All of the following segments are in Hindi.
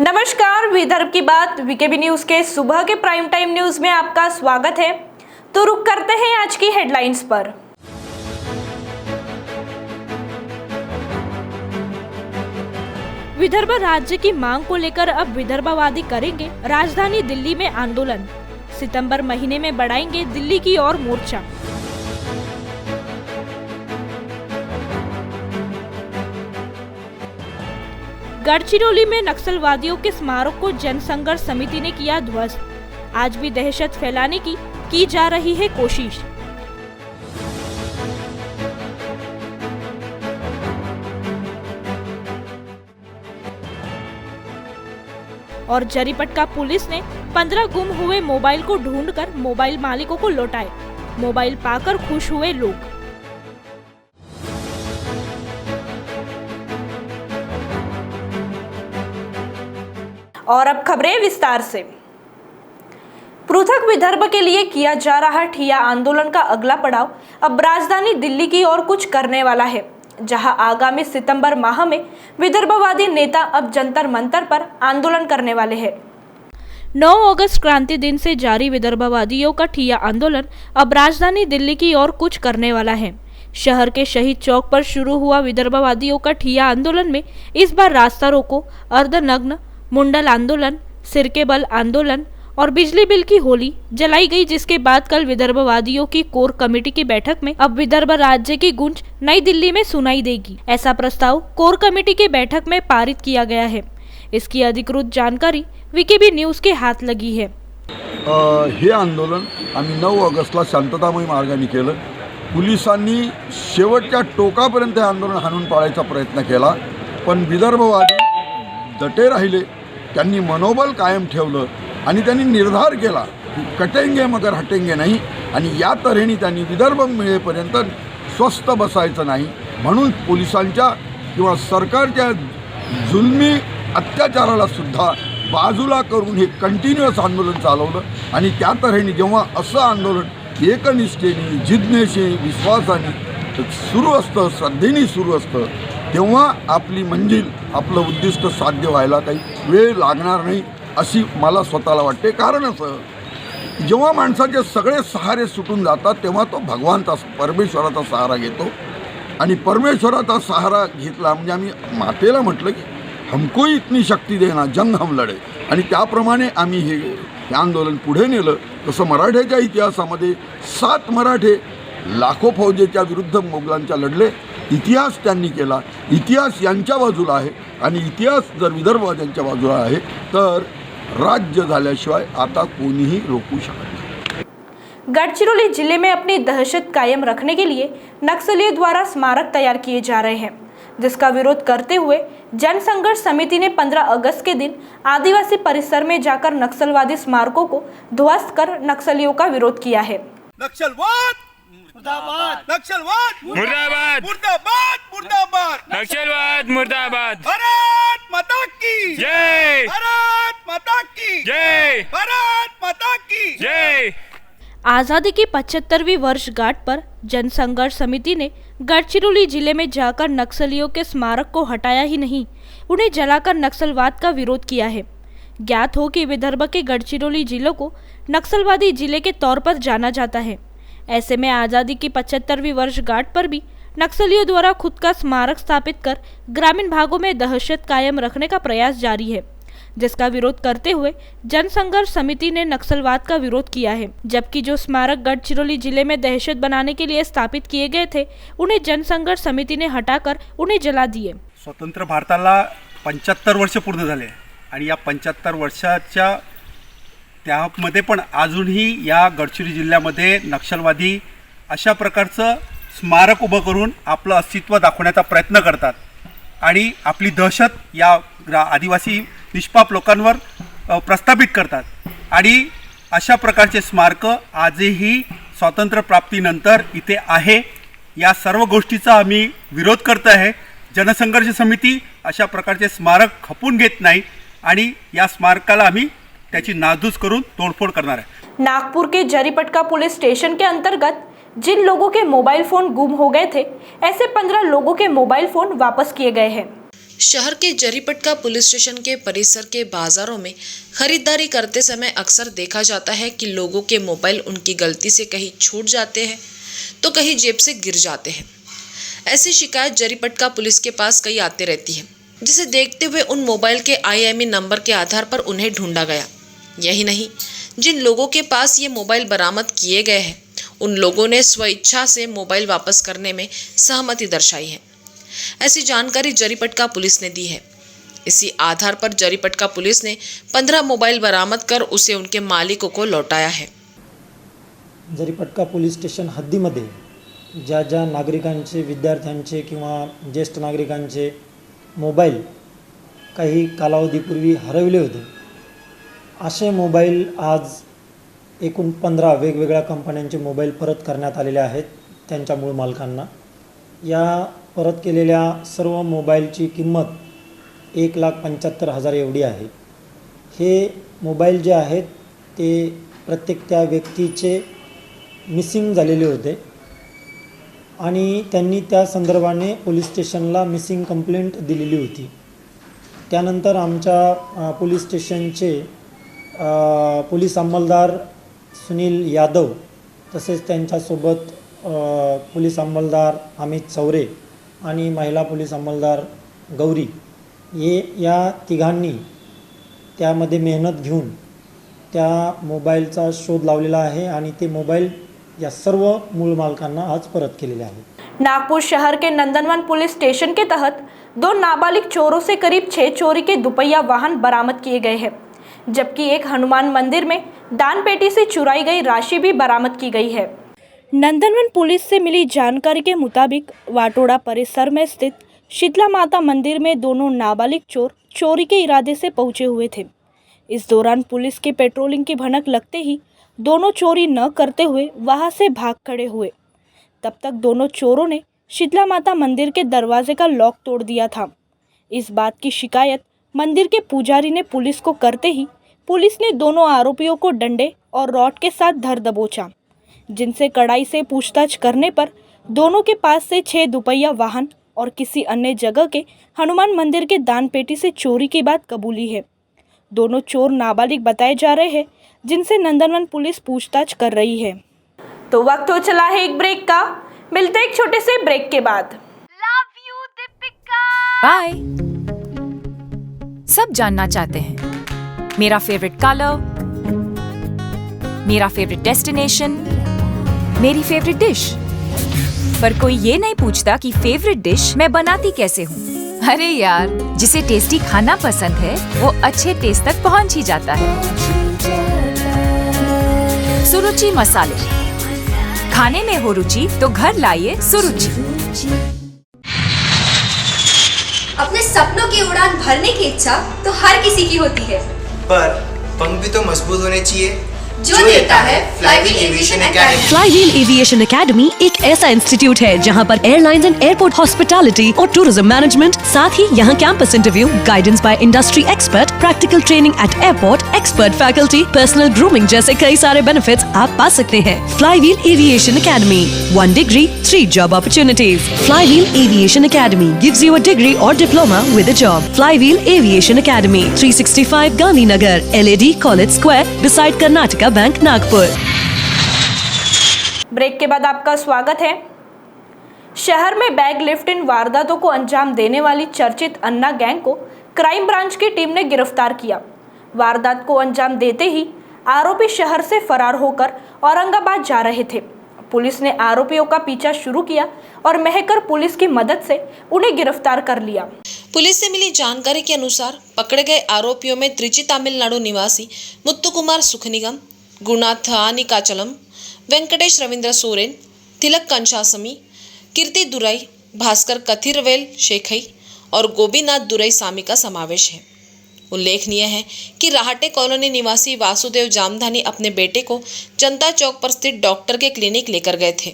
नमस्कार, विदर्भ की बात वीकेबी न्यूज के सुबह के प्राइम टाइम न्यूज में आपका स्वागत है। तो रुक करते हैं आज की हेडलाइंस पर। विदर्भ राज्य की मांग को लेकर अब विदर्भवादी करेंगे राजधानी दिल्ली में आंदोलन। सितंबर महीने में बढ़ाएंगे दिल्ली की ओर मोर्चा। गढ़चिरौली में नक्सलवादियों के स्मारक को जनसंघर्ष समिति ने किया ध्वस्त। आज भी दहशत फैलाने की जा रही है कोशिश। और जरीपटका पुलिस ने 15 गुम हुए मोबाइल को ढूंढकर मोबाइल मालिकों को लौटाए। मोबाइल पाकर खुश हुए लोग। और अब खबरें विस्तार से। पृथक विदर्भ के लिए किया जा रहा ठिया आंदोलन का अगला पड़ाव अब राजधानी दिल्ली की ओर कुछ करने वाला है, जहां आगामी सितंबर माह में विदर्भवादी नेता अब जंतर मंतर पर आंदोलन करने वाले हैं। 9 अगस्त क्रांति दिन से जारी विदर्भवादियों का ठिया आंदोलन अब राजधानी दिल्ली की ओर कुछ करने वाला है। शहर के शहीद चौक पर शुरू हुआ विदर्भवादियों का ठिया आंदोलन में इस बार रास्ता रोको, अर्धनग्न मुंडल आंदोलन, सिरकेबल आंदोलन और बिजली बिल की होली जलाई गई, जिसके बाद कल विदर्भवादियों की कोर कमेटी की बैठक में अब विदर्भ राज्य की गूंज नई दिल्ली में सुनाई देगी। ऐसा प्रस्ताव कोर कमेटी की बैठक में पारित किया गया है। इसकी अधिकृत जानकारी वीकेबी न्यूज के हाथ लगी है। हे आंदोलन आम्ही 9 ऑगस्टला शांततामय मार्गाने केलं। पोलिसांनी शेवटच्या टोकापर्यंत हे आंदोलन हाणून पाडायचा प्रयत्न केला, पण विदर्भवादी दटे राहिले। त्यांनी मनोबल कायम ठेवलं आणि त्यांनी निर्धार केला की कटेंगे मगर हटेंगे नाही, आणि या तऱ्हेने त्यांनी विदर्भ मिळेपर्यंत स्वस्थ बसायचं नाही म्हणून पोलिसांच्या किंवा सरकारच्या जुलमी अत्याचाराला सुद्धा बाजूला करून हे कंटिन्युअस आंदोलन चालवलं। आणि त्या तऱ्हेने जेव्हा असं आंदोलन एकनिष्ठेने, जिज्ञेने, विश्वासाने सुरू असतं, श्रद्धेने सुरू असतं, तेव्हा आपली मंजिल, आपलं उद्दिष्ट साध्य व्हायला काही वेळ लागणार नाही अशी मला स्वतःला वाटते। कारण असं, जेव्हा माणसाचे सगळे सहारे सुटून जातात तेव्हा तो भगवानचा, परमेश्वराचा सहारा घेतो। आणि परमेश्वराचा सहारा घेतला म्हणजे आम्ही मातेला म्हटलं की हमको इतनी शक्ती देना, जंग हम लढे, आणि त्याप्रमाणे आम्ही हे आंदोलन पुढे नेलं। तसं मराठ्याच्या इतिहासामध्ये 7 मराठे लाखो फौजेच्या विरुद्ध मोगलांच्या लढले। इतिहास त्यांनी केला, इतिहास यांच्या बाजूला आहे, आणि इतिहास जर विदर्भवाद्यांच्या बाजूला आहे तर राज्य झाल्याशिवाय आता कोणीही रोकू शकत नाही। गढ़चिरौली जिले में अपनी दहशत कायम रखने के लिए नक्सलियों द्वारा स्मारक तैयार किए जा रहे हैं, जिसका विरोध करते हुए जनसंघर्ष समिति ने 15 अगस्त के दिन आदिवासी परिसर में जाकर नक्सलवादी स्मारकों को ध्वस्त कर नक्सलियों का विरोध किया है। नक्सलवाद मुर्दाबाद, नक्सलवाद मुर्दाबाद, मुर्दाबाद, मुर्दाबाद, नक्सलवाद मुर्दाबाद। भारत माता की जय, भारत माता की जय, भारत माता की जय। आज़ादी की 75वीं वर्षगांठ पर जनसंघर्ष समिति ने गढ़चिरौली जिले में जाकर नक्सलियों के स्मारक को हटाया ही नहीं, उन्हें जलाकर नक्सलवाद का विरोध किया है। ज्ञात हो कि विदर्भ के गढ़चिरौली जिले को नक्सलवादी जिले के तौर पर जाना जाता है। ऐसे में आज़ादी की 75वीं वर्षगांठ पर भी नक्सलियों द्वारा खुद का स्मारक स्थापित कर ग्रामीण भागों में दहशत कायम रखने का प्रयास जारी है, जिसका विरोध करते हुए जनसंघर्ष समिति ने नक्सलवाद का विरोध किया है। जबकि जो स्मारक गढ़चिरौली जिले में दहशत बनाने के लिए स्थापित किए गए थे, उन्हें जनसंघर्ष समिति ने हटाकर उन्हें जला दिए। स्वतंत्र भारताला 75 वर्ष पूर्ण झाले, आणि या 75 वर्षाच्या त्यामध्ये पण अजूनही या गडचिरोली जिल्ह्यामध्ये नक्षलवादी अशा प्रकारचं स्मारक उभं करून आपलं अस्तित्व दाखवण्याचा प्रयत्न करतात, आणि आपली दहशत या आदिवासी निष्पाप लोकांवर प्रस्थापित करतात। आणि अशा प्रकारचे स्मारक आजही स्वातंत्र्य प्राप्तीनंतर इथे आहे। या सर्व गोष्टीचा आम्ही विरोध करत आहे। जनसंघर्ष समिती अशा प्रकारचे स्मारक खपून घेत नाही, आणि या स्मारकाला आम्ही त्याची नासधूस करून तोडफोड करणार आहे। नागपुर के जरीपटका पुलिस स्टेशन के अंतर्गत जिन लोगों के मोबाइल फोन गुम हो गए थे, ऐसे 15 लोगों के मोबाइल फोन वापस किए गए हैं। शहर के जरीपटका पुलिस स्टेशन के परिसर के बाजारों में खरीदारी करते समय अक्सर देखा जाता है कि लोगों के मोबाइल उनकी गलती से कहीं छूट जाते हैं तो कहीं जेब से गिर जाते हैं। ऐसी शिकायत जरीपटका पुलिस के पास कई आती रहती है, जिसे देखते हुए उन मोबाइल के IMEI नंबर के आधार पर उन्हें ढूंढा गया। यही नहीं, जिन लोगों के पास ये मोबाइल बरामद किए गए हैं उन लोगों ने स्वेच्छा से मोबाइल वापस करने में सहमति दर्शाई है। ऐसी जानकारी जरीपटका पुलिस ने दी है। इसी आधार पर जरीपटका पुलिस ने 15 मोबाइल बरामद कर उसे उनके मालिकों को लौटाया है। जरीपटका पोलीस स्टेशन हद्दीमध्ये ज्या ज्या नागरिकांचे, विद्यार्थ्यांचे किंवा ज्येष्ठ नागरिकांचे मोबाईल काही कालावधीपूर्वी हरवले होते, असे मोबाईल आज एकूण 15 वेगवेगळ्या कंपन्यांचे मोबाईल परत करण्यात आलेले आहेत त्यांच्या मूळ मालकांना। या परत केलेल्या सर्व मोबाईलची किंमत 1,75,000 एवढी आहे। हे मोबाईल जे आहेत ते प्रत्येक त्या व्यक्तीचे मिसिंग झालेले होते आणि त्यांनी त्या संदर्भाने पोलीस स्टेशनला मिसिंग कंप्लेंट दिलेली होती। त्यानंतर आमच्या पोलीस स्टेशनचे पोलीस अंमलदार सुनील यादव तसेच त्यांच्यासोबत पोलीस अंमलदार अमित चौरे आणि महिला पोलीस अंमलदार गौरी या तिघांनी त्यामध्ये मेहनत घेऊन त्या मोबाईलचा शोध लावलेला आहे आणि ते मोबाईल या सर्व मूल मालकांना आज परत केलेले आहेत। नागपुर शहर के नंदनवन पुलिस स्टेशन के तहत 2 नाबालिग चोरों से करीब 6 चोरी के दुपहिया वाहन बरामद किए गए हैं, जबकि एक हनुमान मंदिर में दान पेटी से चुराई गई राशि भी बरामद की गई है। नंदनवन पुलिस से मिली जानकारी के मुताबिक वाटोड़ा परिसर में स्थित शीतला माता मंदिर में दोनों नाबालिग चोर चोरी के इरादे से पहुंचे हुए थे। इस दौरान पुलिस की पेट्रोलिंग की भनक लगते ही दोनों चोरी न करते हुए वहां से भाग खड़े हुए। तब तक दोनों चोरों ने शीतला माता मंदिर के दरवाजे का लॉक तोड़ दिया था। इस बात की शिकायत मंदिर के पुजारी ने पुलिस को करते ही पुलिस ने दोनों आरोपियों को डंडे और रॉड के साथ धर दबोचा, जिनसे कड़ाई से पूछताछ करने पर दोनों के पास से 6 दुपहिया वाहन और किसी अन्य जगह के हनुमान मंदिर के दान पेटी से चोरी की बात कबूली है। दोनों चोर नाबालिग बताए जा रहे हैं, जिनसे नंदनवन पुलिस पूछताछ कर रही है। तो वक्त हो चला है एक ब्रेक का, मिलते एक छोटे से ब्रेक के बाद। बाय। सब जानना चाहते हैं मेरा फेवरेट कलर, मेरा फेवरेट डेस्टिनेशन, मेरी फेवरेट डिश, पर कोई ये नहीं पूछता कि फेवरेट डिश मैं बनाती कैसे हूँ। अरे यार, जिसे टेस्टी खाना पसंद है वो अच्छे टेस्ट तक पहुँच ही जाता है। सुरुचि मसाले, खाने में हो रुचि तो घर लाइए सुरुचि। अपने सपनों की उड़ान भरने की इच्छा तो हर किसी की होती है, पर पंख भी तो मजबूत होने चाहिए, जो देता है flywheel aviation academy. Flywheel aviation academy एक ऐसा इंस्टीट्यूट है जहां पर एयरलाइंस एंड एयरपोर्ट हॉस्पिटैलिटी और टूरिज्म मैनेजमेंट, साथ ही यहां campus interview, guidance by industry expert, practical training at airport, expert faculty, personal grooming जैसे कई सारे बेनिफिट्स आप पा सकते हैं। Flywheel aviation academy, 1 degree, 3 job opportunities. Flywheel Aviation Academy gives you a degree or diploma with a job. Flywheel Aviation Academy, 365 Gandhinagar, LAD College Square, beside Karnataka bank Nagpur. Break के बाद आपका स्वागत है। शहर में बैग लिफ्टिंग वारदातों को अंजाम देने वाली चर्चित अन्ना गैंग को क्राइम ब्रांच की टीम ने गिरफ्तार किया। वारदात को अंजाम देते ही आरोपी शहर से फरार होकर औरंगाबाद जा रहे थे। पुलिस ने आरोपियों का पीछा शुरू किया और महकर पुलिस की मदद से उन्हें गिरफ्तार कर लिया। पुलिस से मिली जानकारी के अनुसार पकड़े गए आरोपियों में त्रिची तमिलनाडु निवासी मुत्तु कुमार सुखनिगम, गुरुनाथ आनिकाचलम, वेंकटेश रविंद्र सोरेन, तिलक कंशासमी, कीर्ति दुराई, भास्कर कथिरवेल शेखई और गोपीनाथ दुराई सामी का समावेश है। उल्लेखनीय है कि राहटे कॉलोनी निवासी वासुदेव जामधानी अपने बेटे को जनता चौक पर स्थित डॉक्टर के क्लिनिक लेकर गए थे।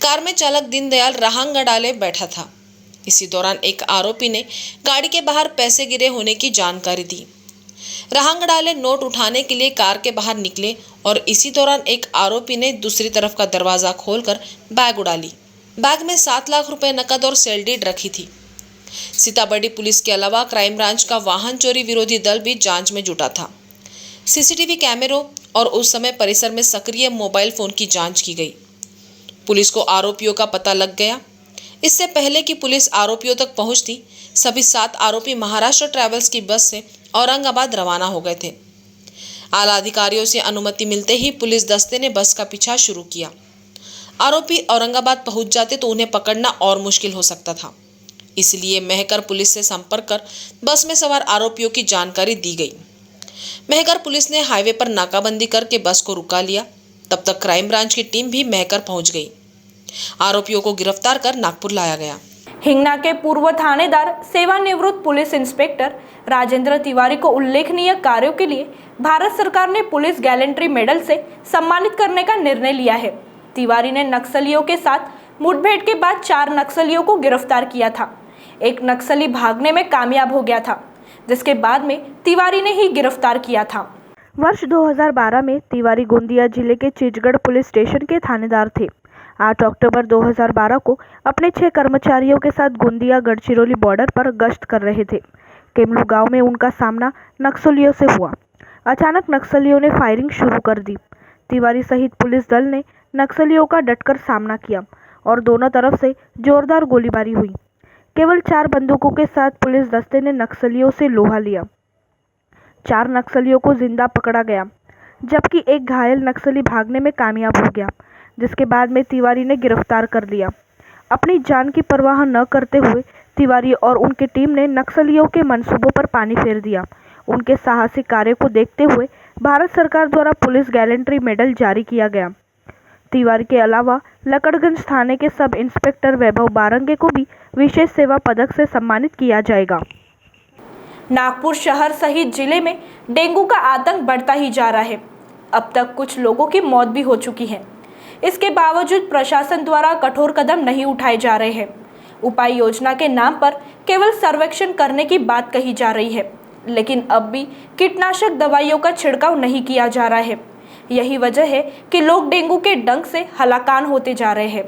कार में चालक दीनदयाल रहांगडाले बैठा था। इसी दौरान एक आरोपी ने गाड़ी के बाहर पैसे गिरे होने की जानकारी दी। रहांगडाले नोट उठाने के लिए कार के बाहर निकले और इसी दौरान एक आरोपी ने दूसरी तरफ का दरवाजा खोलकर बैग उड़ा ली। बैग में 7 लाख रुपए नकद और सेल डीड रखी थी। सीताबर्डी पुलिस के अलावा क्राइम ब्रांच का वाहन चोरी विरोधी दल भी जांच में जुटा था। सीसीटीवी कैमरों और उस समय परिसर में सक्रिय मोबाइल फोन की जांच की गई। पुलिस को आरोपियों का पता लग गया। इससे पहले कि पुलिस आरोपियों तक पहुंचती, सभी 7 आरोपी महाराष्ट्र ट्रैवल्स की बस से औरंगाबाद रवाना हो गए थे। आला अधिकारियों से अनुमति मिलते ही पुलिस दस्ते ने बस का पीछा शुरू किया। आरोपी औरंगाबाद पहुंच जाते तो उन्हें पकड़ना और मुश्किल हो सकता था। इसलिए मेहकर पुलिस से संपर्क कर बस में सवार आरोपियों की जानकारी दी गई। मेहकर पुलिस ने हाईवे पर नाकाबंदी करके बस को रुका लिया। तब तक क्राइम ब्रांच की टीम भी मेहकर पहुंच गई। आरोपियों को गिरफ्तार कर नागपुर लाया गया। हिंगना के पूर्व थानेदार सेवानिवृत्त पुलिस इंस्पेक्टर राजेंद्र तिवारी को उल्लेखनीय कार्यों के लिए भारत सरकार ने पुलिस गैलेंट्री मेडल से सम्मानित करने का निर्णय लिया है। तिवारी ने नक्सलियों के साथ मुठभेड़ के बाद 4 नक्सलियों को गिरफ्तार किया था। एक नक्सली भागने में कामयाब हो गया था, जिसके बाद में तिवारी ने ही गिरफ्तार किया था। वर्ष 2012 में तिवारी गोंदिया जिले के चिचगढ़ पुलिस स्टेशन के थानेदार थे। 8 अक्टूबर 2012 को अपने 6 कर्मचारियों के साथ गोंदिया गढ़चिरौली बॉर्डर पर गश्त कर रहे थे। केमलू गांव में उनका सामना नक्सलियों से हुआ। अचानक नक्सलियों ने फायरिंग शुरू कर दी। तिवारी सहित पुलिस दल ने नक्सलियों का डटकर सामना किया और दोनों तरफ से जोरदार गोलीबारी हुई। केवल 4 बंदूकों के साथ पुलिस दस्ते ने नक्सलियों से लोहा लिया। 4 नक्सलियों को जिंदा पकड़ा गया, जबकि एक घायल नक्सली भागने में कामयाब हो गया, जिसके बाद में तिवारी ने गिरफ्तार कर लिया। अपनी जान की परवाह न करते हुए तिवारी और उनकी टीम ने नक्सलियों के मंसूबों पर पानी फेर दिया। उनके साहसिक कार्य को देखते हुए भारत सरकार द्वारा पुलिस गैलेंट्री मेडल जारी किया गया। तिवारी के अलावा लकड़गंज थाने के सब इंस्पेक्टर वैभव बारंगे को भी विशेष सेवा पदक से सम्मानित किया जाएगा। नागपुर शहर सहित जिले में डेंगू का आतंक बढ़ता ही जा रहा है। अब तक कुछ लोगों की मौत भी हो चुकी है। इसके बावजूद प्रशासन द्वारा कठोर कदम नहीं उठाए जा रहे हैं। उपाय योजना के नाम पर केवल सर्वेक्षण करने की बात कही जा रही है, लेकिन अब भी कीटनाशक दवाइयों का छिड़काव नहीं किया जा रहा है। यही वजह है कि लोग डेंगू के डंक से हलाकान होते जा रहे हैं।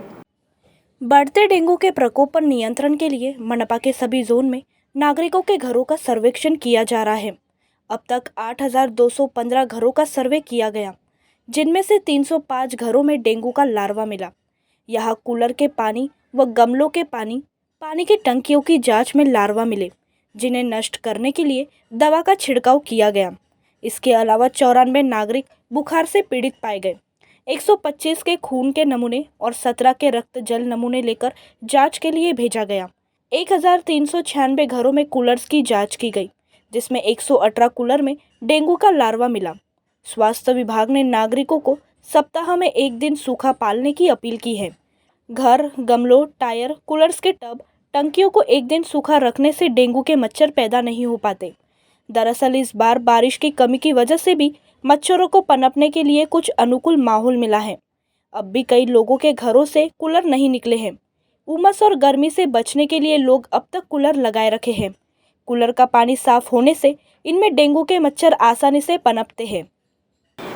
बढ़ते डेंगू के प्रकोप पर नियंत्रण के लिए मनपा के सभी जोन में नागरिकों के घरों का सर्वेक्षण किया जा रहा है। अब तक 8,215 घरों का सर्वे किया गया, जिनमें से 305 घरों में डेंगू का लार्वा मिला। यहाँ कूलर के पानी व गमलों के पानी की टंकियों की जांच में लार्वा मिले, जिन्हें नष्ट करने के लिए दवा का छिड़काव किया गया। इसके अलावा 94 नागरिक बुखार से पीड़ित पाए गए। 125 के खून के नमूने और 17 के रक्त जल नमूने लेकर जांच के लिए भेजा गया। 1,396 घरों में कूलर्स की जांच की गई, जिसमें 118 कूलर में डेंगू का लार्वा मिला। स्वास्थ्य विभाग ने नागरिकों को सप्ताह में 1 दिन सूखा पालने की अपील की है। घर, गमलों, टायर, कूलर्स के टब, टंकियों को 1 दिन सूखा रखने से डेंगू के मच्छर पैदा नहीं हो पाते। दरअसल इस बार बारिश की कमी की वजह से भी मच्छरों को पनपने के लिए कुछ अनुकूल माहौल मिला है। अब भी कई लोगों के घरों से कूलर नहीं निकले हैं। उमस और गर्मी से बचने के लिए लोग अब तक कूलर लगाए रखे हैं। कूलर का पानी साफ होने से इनमें डेंगू के मच्छर आसानी से पनपते हैं।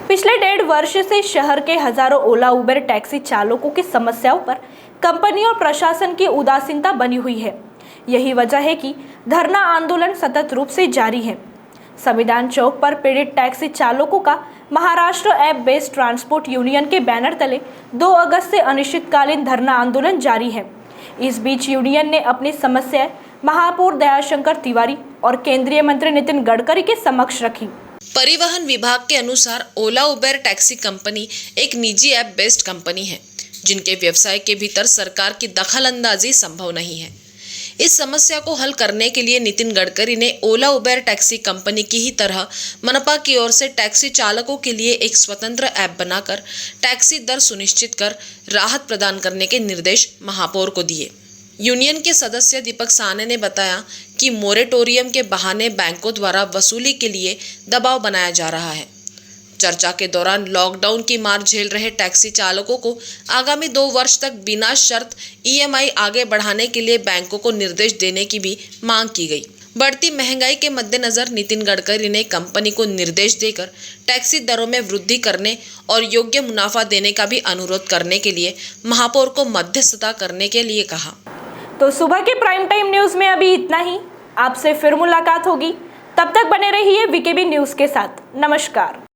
पिछले 1.5 वर्ष से शहर के हजारों ओला उबेर टैक्सी चालकों की समस्याओं पर कंपनी और प्रशासन की उदासीनता बनी हुई है। यही वजह है कि धरना आंदोलन सतत रूप से जारी है। संविधान चौक पर पीड़ित टैक्सी चालकों का Maharashtra app based transport union के बैनर तले 2 अगस्त से अनिश्चितकालीन धरना आंदोलन जारी है। इस बीच यूनियन ने अपनी समस्याएं महापौर दयाशंकर तिवारी और केंद्रीय मंत्री नितिन गडकरी के समक्ष रखी। परिवहन विभाग के अनुसार ओला उबेर टैक्सी कंपनी एक निजी ऐप बेस्ड कंपनी है, जिनके व्यवसाय के भीतर सरकार की दखलंदाजी संभव नहीं है। इस समस्या को हल करने के लिए नितिन गडकरी ने ओला उबेर टैक्सी कंपनी की ही तरह मनपा की ओर से टैक्सी चालकों के लिए एक स्वतंत्र ऐप बनाकर टैक्सी दर सुनिश्चित कर राहत प्रदान करने के निर्देश महापौर को दिए। यूनियन के सदस्य दीपक साहनी ने बताया कि मोरेटोरियम के बहाने बैंकों द्वारा वसूली के लिए दबाव बनाया जा रहा है। चर्चा के दौरान लॉकडाउन की मार झेल रहे टैक्सी चालकों को आगामी 2 वर्ष तक बिना शर्त EMI आगे बढ़ाने के लिए बैंकों को निर्देश देने की भी मांग की गई। बढ़ती महंगाई के मद्देनजर नितिन गडकरी ने कंपनी को निर्देश देकर टैक्सी दरों में वृद्धि करने और योग्य मुनाफा देने का भी अनुरोध करने के लिए महापौर को मध्यस्थता करने के लिए कहा। तो सुबह के प्राइम टाइम न्यूज़ में अभी इतना ही। आपसे फिर मुलाकात होगी, तब तक बने रहिए वीकेबी न्यूज़ के साथ। नमस्कार।